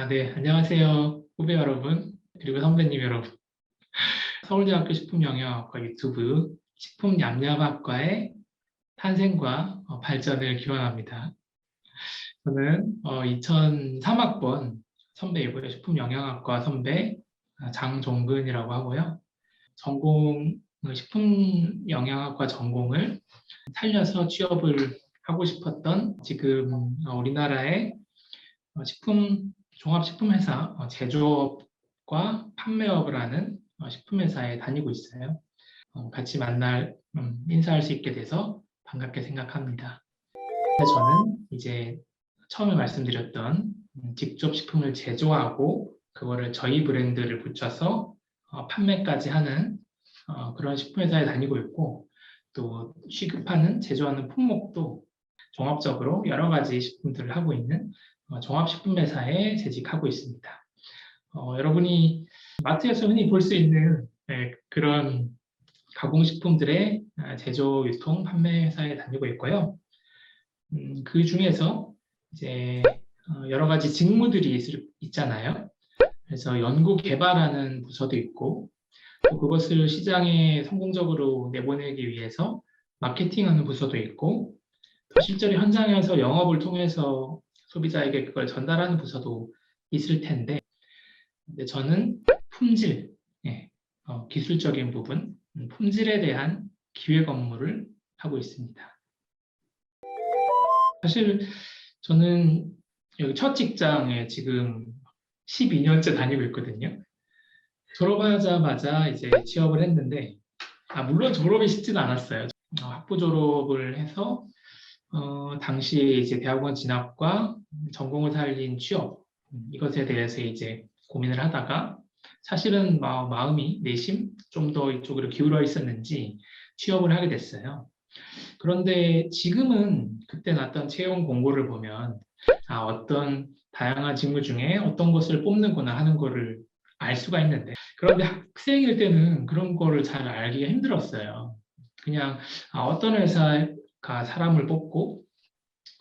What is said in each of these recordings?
네, 안녕하세요. 후배 여러분, 그리고 선배님 여러분. 서울대학교 식품영양학과 유튜브 식품양념학과의 탄생과 발전을 기원합니다. 저는 2003학번 선배이고요. 식품영양학과 선배 장종근이라고 하고요. 식품영양학과 전공을 살려서 취업을 하고 싶었던 지금 우리나라의 종합식품회사 제조업과 판매업을 하는 식품회사에 다니고 있어요. 같이 인사할 수 있게 돼서 반갑게 생각합니다. 저는 이제 처음에 말씀드렸던 직접 식품을 제조하고 그거를 저희 브랜드를 붙여서 판매까지 하는 그런 식품회사에 다니고 있고, 또 취급하는 제조하는 품목도 종합적으로 여러 가지 식품들을 하고 있는 종합식품회사에 재직하고 있습니다. 여러분이 마트에서 흔히 볼 수 있는 그런 가공식품들의 제조, 유통, 판매 회사에 다니고 있고요. 그 중에서 이제 여러 가지 직무들이 있잖아요. 그래서 연구 개발하는 부서도 있고, 또 그것을 시장에 성공적으로 내보내기 위해서 마케팅하는 부서도 있고, 또 실제로 현장에서 영업을 통해서 소비자에게 그걸 전달하는 부서도 있을 텐데, 근데 저는 품질, 기술적인 부분, 품질에 대한 기획 업무를 하고 있습니다. 사실 저는 여기 첫 직장에 지금 12년째 다니고 있거든요. 졸업하자마자 이제 취업을 했는데, 물론 졸업이 쉽지는 않았어요. 학부 졸업을 해서 당시에 이제 대학원 진학과 전공을 살린 취업, 이것에 대해서 이제 고민을 하다가 사실은 내심 좀 더 이쪽으로 기울어 있었는지 취업을 하게 됐어요. 그런데 지금은 그때 났던 채용 공고를 보면 어떤 다양한 직무 중에 어떤 것을 뽑는구나 하는 거를 알 수가 있는데, 그런데 학생일 때는 그런 거를 잘 알기가 힘들었어요. 그냥 어떤 회사가 사람을 뽑고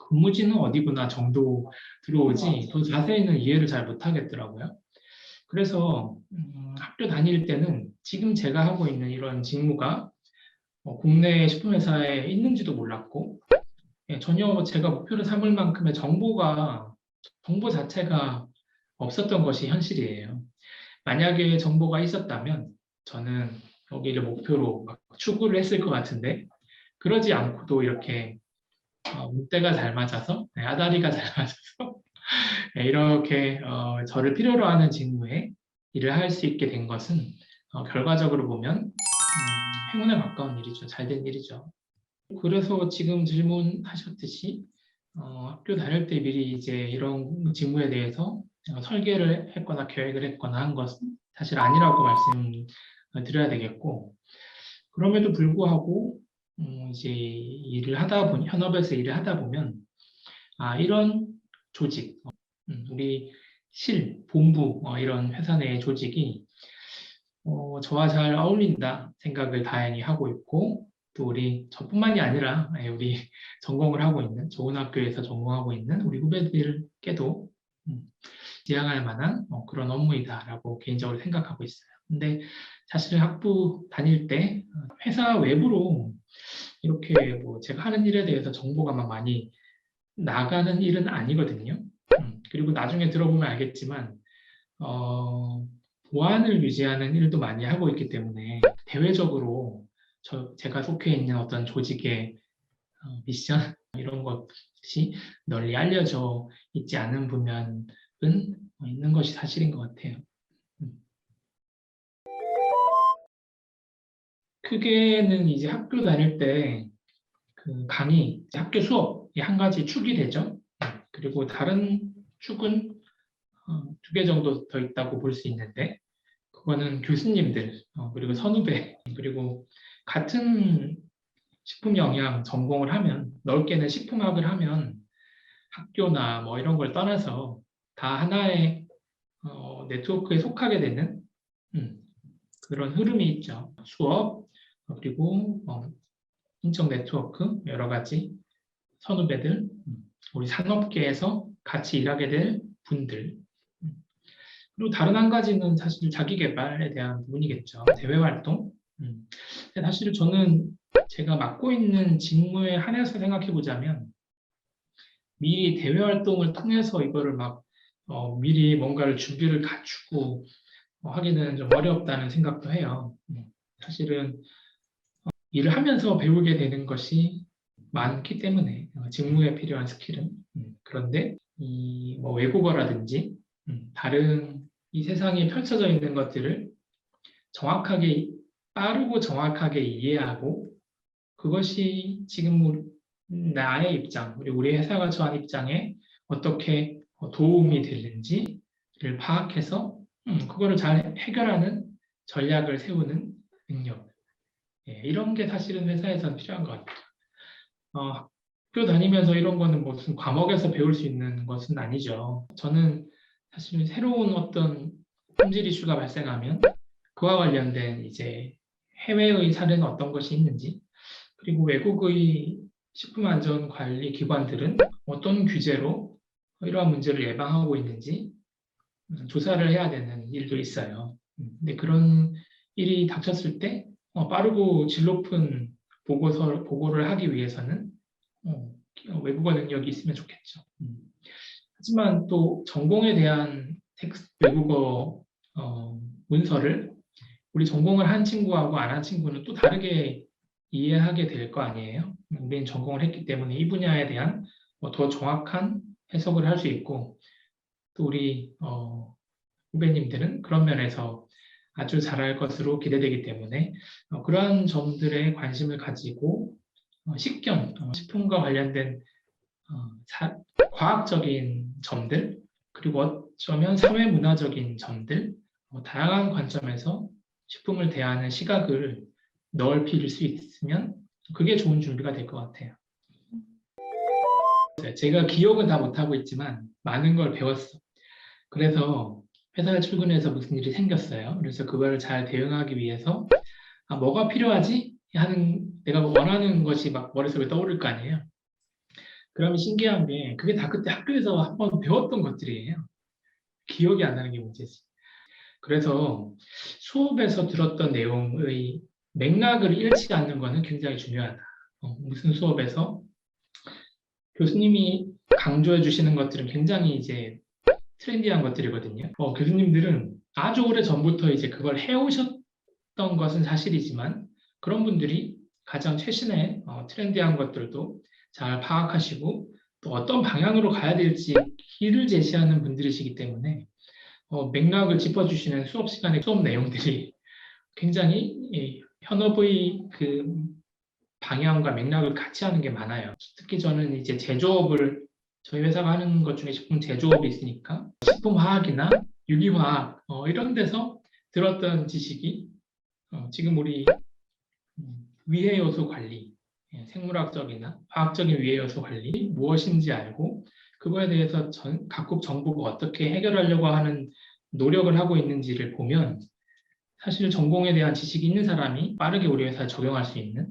근무지는 어디구나 정도 들어오지 더 자세히는 이해를 잘 못하겠더라고요. 그래서 학교 다닐 때는 지금 제가 하고 있는 이런 직무가 국내 식품회사에 있는지도 몰랐고, 전혀 제가 목표로 삼을 만큼의 정보 자체가 없었던 것이 현실이에요. 만약에 정보가 있었다면 저는 여기를 목표로 막 추구를 했을 것 같은데, 그러지 않고도 이렇게 때가 잘 맞아서, 아다리가 잘 맞아서 이렇게 저를 필요로 하는 직무에 일을 할 수 있게 된 것은 결과적으로 보면 행운에 가까운 일이죠. 잘된 일이죠. 그래서 지금 질문하셨듯이 학교 다닐 때 미리 이제 이런 직무에 대해서 설계를 했거나 계획을 했거나 한 것은 사실 아니라고 말씀드려야 되겠고, 그럼에도 불구하고 이제 현업에서 일을 하다 보면 이런 조직, 우리 본부 이런 회사 내 조직이 저와 잘 어울린다 생각을 다행히 하고 있고, 또 저뿐만이 아니라 우리 전공을 하고 있는, 좋은 학교에서 전공하고 있는 우리 후배들께도 지향할 만한 그런 업무이다라고 개인적으로 생각하고 있어요. 근데 사실 학부 다닐 때 회사 외부로 이렇게 제가 하는 일에 대해서 정보가 막 많이 나가는 일은 아니거든요. 그리고 나중에 들어보면 알겠지만 보안을 유지하는 일도 많이 하고 있기 때문에 대외적으로 제가 속해 있는 어떤 조직의 미션 이런 것이 널리 알려져 있지 않은 분야는 있는 것이 사실인 것 같아요. 크게는 이제 학교 다닐 때 그 강의, 학교 수업이 한 가지 축이 되죠. 그리고 다른 축은 2개 정도 더 있다고 볼 수 있는데, 그거는 교수님들, 그리고 선후배, 그리고 같은 식품 영양 전공을 하면, 넓게는 식품학을 하면 학교나 뭐 이런 걸 떠나서 다 하나의 네트워크에 속하게 되는 그런 흐름이 있죠. 수업, 그리고 인적 네트워크, 여러 가지 선후배들, 우리 산업계에서 같이 일하게 될 분들. 그리고 다른 한 가지는 사실 자기 개발에 대한 부분이겠죠. 대외 활동. 근데 사실 저는 제가 맡고 있는 직무에 한해서 생각해 보자면 미리 대외 활동을 통해서 이거를 막 미리 뭔가를 준비를 갖추고 하기는 좀 어렵다는 생각도 해요. 사실은 일을 하면서 배우게 되는 것이 많기 때문에 직무에 필요한 스킬은 그런데 이 뭐 외국어라든지 다른 이 세상에 펼쳐져 있는 것들을 정확하게 빠르고 정확하게 이해하고 그것이 지금 나의 입장, 우리 회사가 처한 입장에 어떻게 도움이 되는지를 파악해서 그거를 잘 해결하는 전략을 세우는 능력. 예, 이런 게 사실은 회사에서는 필요한 것 같아요. 학교 다니면서 이런 거는 무슨 과목에서 배울 수 있는 것은 아니죠. 저는 사실 새로운 어떤 품질 이슈가 발생하면 그와 관련된 이제 해외의 사례는 어떤 것이 있는지 그리고 외국의 식품안전관리 기관들은 어떤 규제로 이러한 문제를 예방하고 있는지 조사를 해야 되는 일도 있어요. 근데 그런 일이 닥쳤을 때 빠르고 질 높은 보고를 하기 위해서는 외국어 능력이 있으면 좋겠죠. 하지만 또 전공에 대한 외국어 문서를 우리 전공을 한 친구하고 안 한 친구는 또 다르게 이해하게 될 거 아니에요. 우리는 전공을 했기 때문에 이 분야에 대한 더 정확한 해석을 할 수 있고 또 우리 후배님들은 그런 면에서 아주 잘할 것으로 기대되기 때문에 그러한 점들에 관심을 가지고 식품과 관련된 과학적인 점들 그리고 어쩌면 사회문화적인 점들 다양한 관점에서 식품을 대하는 시각을 넓힐 수 있으면 그게 좋은 준비가 될 것 같아요. 제가 기억은 다 못하고 있지만 많은 걸 배웠어. 그래서 회사에 출근해서 무슨 일이 생겼어요. 그래서 그거를 잘 대응하기 위해서 뭐가 필요하지? 하는 내가 원하는 것이 막 머릿속에 떠오를 거 아니에요. 그러면 신기한 게 그게 다 그때 학교에서 한번 배웠던 것들이에요. 기억이 안 나는 게 문제지. 그래서 수업에서 들었던 내용의 맥락을 잃지 않는 것은 굉장히 중요하다. 무슨 수업에서 교수님이 강조해 주시는 것들은 굉장히 이제 트렌디한 것들이거든요. 교수님들은 아주 오래 전부터 이제 그걸 해오셨던 것은 사실이지만 그런 분들이 가장 최신의 트렌디한 것들도 잘 파악하시고 또 어떤 방향으로 가야 될지 길을 제시하는 분들이시기 때문에 맥락을 짚어주시는 수업 시간의 수업 내용들이 굉장히 현업의 그 방향과 맥락을 같이 하는 게 많아요. 특히 저는 이제 제조업을 저희 회사가 하는 것 중에 식품 제조업이 있으니까 식품화학이나 유기화학 이런 데서 들었던 지식이 지금 우리 위해 요소 관리, 생물학적이나 화학적인 위해 요소 관리 무엇인지 알고 그거에 대해서 각국 정부가 어떻게 해결하려고 하는 노력을 하고 있는지를 보면 사실 전공에 대한 지식이 있는 사람이 빠르게 우리 회사에 적용할 수 있는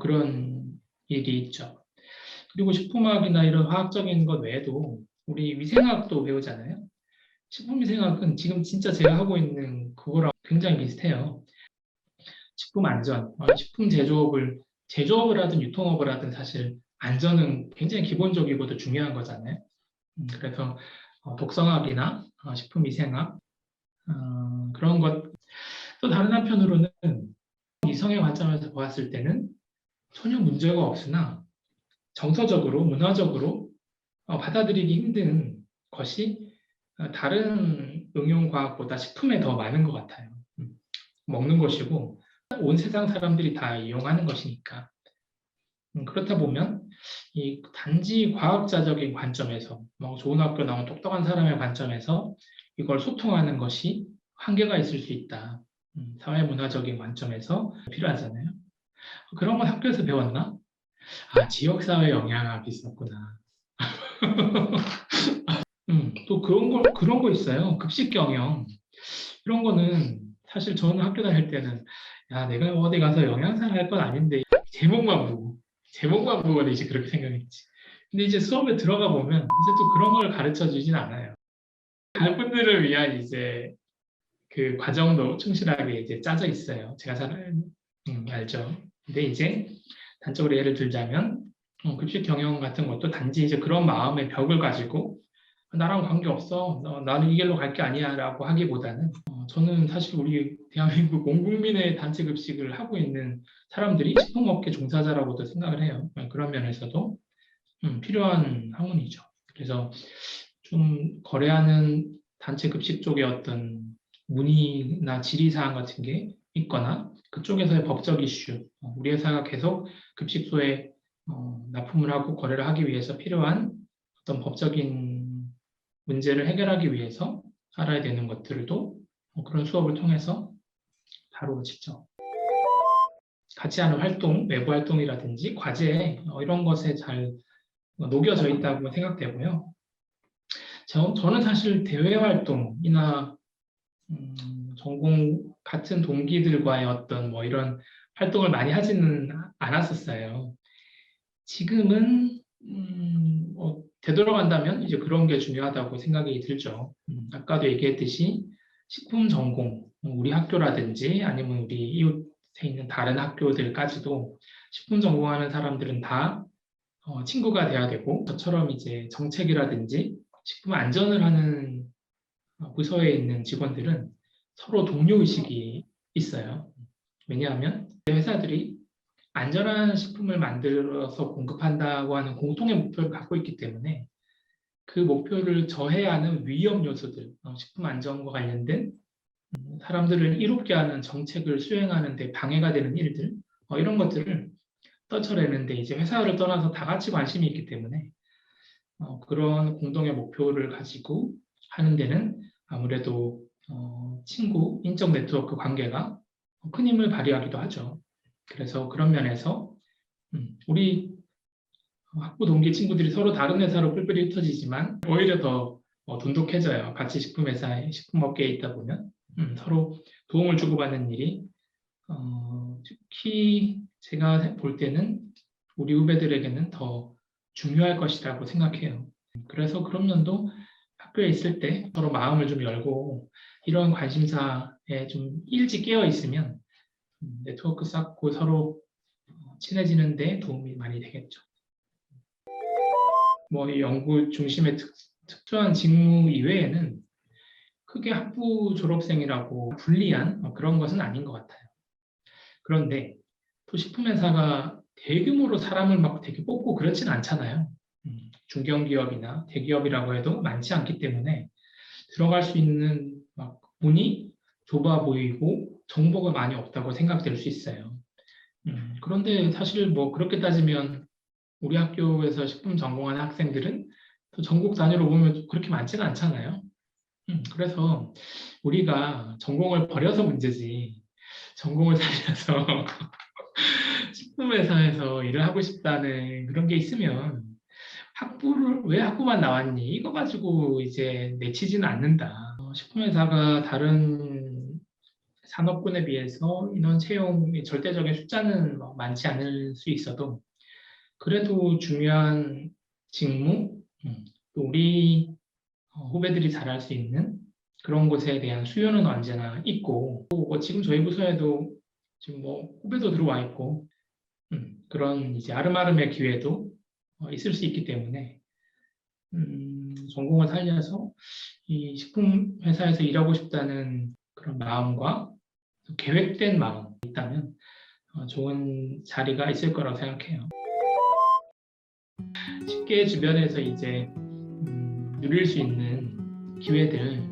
그런 일이 있죠. 그리고 식품화학이나 이런 화학적인 것 외에도 우리 위생학도 배우잖아요. 식품위생학은 지금 진짜 제가 하고 있는 그거랑 굉장히 비슷해요. 식품 안전, 식품 제조업을 하든 유통업을 하든 사실 안전은 굉장히 기본적이고도 중요한 거잖아요. 그래서 독성학이나 식품위생학 그런 것. 또 다른 한편으로는 이성의 관점에서 보았을 때는 전혀 문제가 없으나 정서적으로, 문화적으로 받아들이기 힘든 것이 다른 응용과학보다 식품에 더 많은 것 같아요. 먹는 것이고 온 세상 사람들이 다 이용하는 것이니까. 그렇다 보면 이 단지 과학자적인 관점에서 좋은 학교 나온 똑똑한 사람의 관점에서 이걸 소통하는 것이 한계가 있을 수 있다. 사회문화적인 관점에서 필요하잖아요. 그런 건 학교에서 배웠나? 지역사회 영향학이 있었구나. 또 그런 거 있어요. 급식 경영. 이런 거는 사실 저는 학교 다닐 때는 내가 어디 가서 영양사를 할 건 아닌데 제목만 보고 이제 그렇게 생각했지. 근데 이제 수업에 들어가 보면 이제 또 그런 걸 가르쳐 주진 않아요. 다른 분들을 위한 이제 그 과정도 충실하게 이제 짜져 있어요. 제가 잘 알죠. 근데 이제 단적으로 예를 들자면 급식 경영 같은 것도 단지 이제 그런 마음의 벽을 가지고 나랑 관계없어. 나는 이 길로 갈 게 아니야 라고 하기보다는 저는 사실 우리 대한민국 온 국민의 단체 급식을 하고 있는 사람들이 식품업계 종사자라고도 생각을 해요. 그런 면에서도 필요한 학문이죠. 그래서 좀 거래하는 단체 급식 쪽의 어떤 문의나 질의사항 같은 게 있거나 그쪽에서의 법적 이슈, 우리 회사가 계속 급식소에 납품을 하고 거래를 하기 위해서 필요한 어떤 법적인 문제를 해결하기 위해서 알아야 되는 것들도 그런 수업을 통해서 바로 직접 같이 하는 활동, 외부 활동이라든지 과제 이런 것에 잘 녹여져 있다고 생각되고요. 저는 사실 대외 활동이나 전공 같은 동기들과의 어떤 뭐 이런 활동을 많이 하지는 않았었어요. 지금은 되돌아간다면 이제 그런 게 중요하다고 생각이 들죠. 아까도 얘기했듯이 식품 전공, 우리 학교라든지 아니면 우리 이웃에 있는 다른 학교들까지도 식품 전공하는 사람들은 다 친구가 돼야 되고 저처럼 이제 정책이라든지 식품 안전을 하는 부서에 있는 직원들은 서로 동료의식이 있어요. 왜냐하면 회사들이 안전한 식품을 만들어서 공급한다고 하는 공통의 목표를 갖고 있기 때문에 그 목표를 저해하는 위험 요소들, 식품 안전과 관련된 사람들을 이롭게 하는 정책을 수행하는 데 방해가 되는 일들, 이런 것들을 떨쳐내는데 이제 회사를 떠나서 다 같이 관심이 있기 때문에 그런 공동의 목표를 가지고 하는 데는 아무래도 친구, 인적 네트워크 관계가 큰 힘을 발휘하기도 하죠. 그래서 그런 면에서 우리 학부 동기 친구들이 서로 다른 회사로 뿔뿔이 흩어지지만 오히려 더 돈독해져요. 같이 식품회사에, 식품업계에 있다 보면 서로 도움을 주고받는 일이 특히 제가 볼 때는 우리 후배들에게는 더 중요할 것이라고 생각해요. 그래서 그런 면도 학교에 있을 때 서로 마음을 좀 열고 이런 관심사에 좀 일찍 깨어 있으면 네트워크 쌓고 서로 친해지는 데 도움이 많이 되겠죠. 뭐 이 연구 중심의 특수한 직무 이외에는 크게 학부 졸업생이라고 불리한 그런 것은 아닌 것 같아요. 그런데 또 식품회사가 대규모로 사람을 막 되게 뽑고 그렇진 않잖아요. 중견기업이나 대기업이라고 해도 많지 않기 때문에 들어갈 수 있는 막 문이 좁아 보이고 정보가 많이 없다고 생각될 수 있어요. 그런데 사실 뭐 그렇게 따지면 우리 학교에서 식품 전공하는 학생들은 또 전국 단위로 보면 그렇게 많지는 않잖아요. 그래서 우리가 전공을 버려서 문제지 전공을 살려서 식품회사에서 일을 하고 싶다는 그런 게 있으면 학부를 왜 학부만 나왔니? 이거 가지고 이제 내치지는 않는다. 식품회사가 다른 산업군에 비해서 인원 채용의 절대적인 숫자는 많지 않을 수 있어도 그래도 중요한 직무, 또 우리 후배들이 잘할 수 있는 그런 곳에 대한 수요는 언제나 있고 또 지금 저희 부서에도 지금 뭐 후배도 들어와 있고 그런 이제 아름아름의 기회도 있을 수 있기 때문에 전공을 살려서 이 식품 회사에서 일하고 싶다는 그런 마음과 계획된 마음이 있다면 좋은 자리가 있을 거라고 생각해요. 쉽게 주변에서 이제 누릴 수 있는 기회들,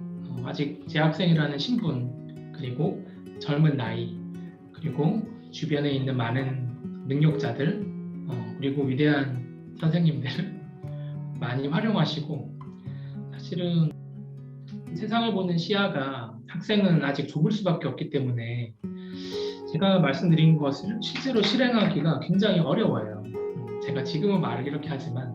아직 재학생이라는 신분, 그리고 젊은 나이, 그리고 주변에 있는 많은 능력자들, 그리고 위대한 선생님들 많이 활용하시고 사실은 세상을 보는 시야가 학생은 아직 좁을 수밖에 없기 때문에 제가 말씀드린 것을 실제로 실행하기가 굉장히 어려워요. 제가 지금은 말을 이렇게 하지만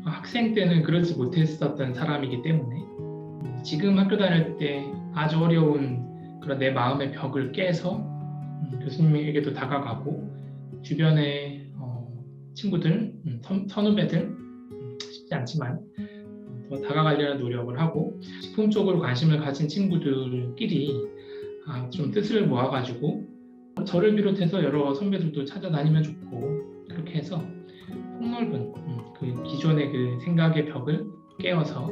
학생 때는 그러지 못했었던 사람이기 때문에 지금 학교 다닐 때 아주 어려운 그런 내 마음의 벽을 깨서 교수님에게도 다가가고 주변에 친구들, 선후배들 쉽지 않지만 더 다가가려는 노력을 하고 식품 쪽으로 관심을 가진 친구들끼리 좀 뜻을 모아가지고 저를 비롯해서 여러 선배들도 찾아다니면 좋고 그렇게 해서 폭넓은 그 기존의 그 생각의 벽을 깨워서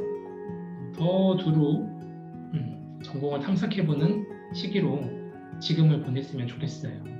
더 두루 전공을 탐색해보는 시기로 지금을 보냈으면 좋겠어요.